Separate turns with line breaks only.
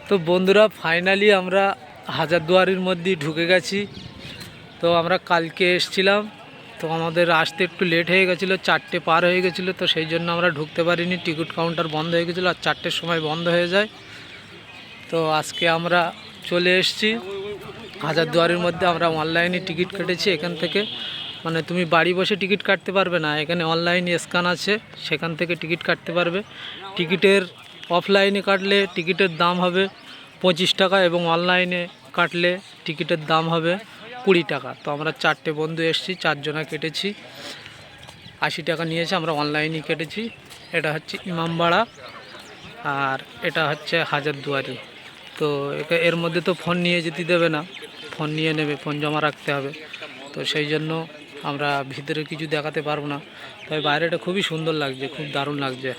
তো বন্ধুরা ফাইনালি আমরা হাজারদুয়ারির মধ্যে ঢুকে গেছি। তো আমরা কালকে এসেছিলাম, তো আমাদের আসতে একটু লেট হয়ে গেছিলো, 4টে পার হয়ে গেছিলো, তো সেই জন্য আমরা ঢুকতে পারিনি। টিকিট কাউন্টার বন্ধ হয়ে গেছিলো, আর 4টের সময় বন্ধ হয়ে যায়। তো আজকে আমরা চলে এসেছি হাজারদুয়ারির মধ্যে। আমরা অনলাইনে টিকিট কেটেছি এখান থেকে, মানে তুমি বাড়ি বসে টিকিট কাটতে পারবে না, এখানে অনলাইন স্ক্যান আছে, সেখান থেকে টিকিট কাটতে পারবে। টিকিটের অফলাইনে কাটলে টিকিটের দাম হবে 25 টাকা, এবং অনলাইনে কাটলে টিকিটের দাম হবে 20 টাকা। তো আমরা 4টে বন্ধু এসেছি, 4জনা কেটেছি, 80 টাকা নিয়েছে, আমরা অনলাইনে কেটেছি। এটা হচ্ছে ইমামবাড়া, আর এটা হচ্ছে হাজারদুয়ারি। তো এর মধ্যে তো ফোন নিয়ে যেতে দেবে না, ফোন নিয়ে নেবে, ফোন জমা রাখতে হবে। তো সেই জন্য আমরা ভিতরে কিছু দেখাতে পারবো না, তবে বাইরেটা খুবই সুন্দর লাগছে, খুব দারুণ লাগছে।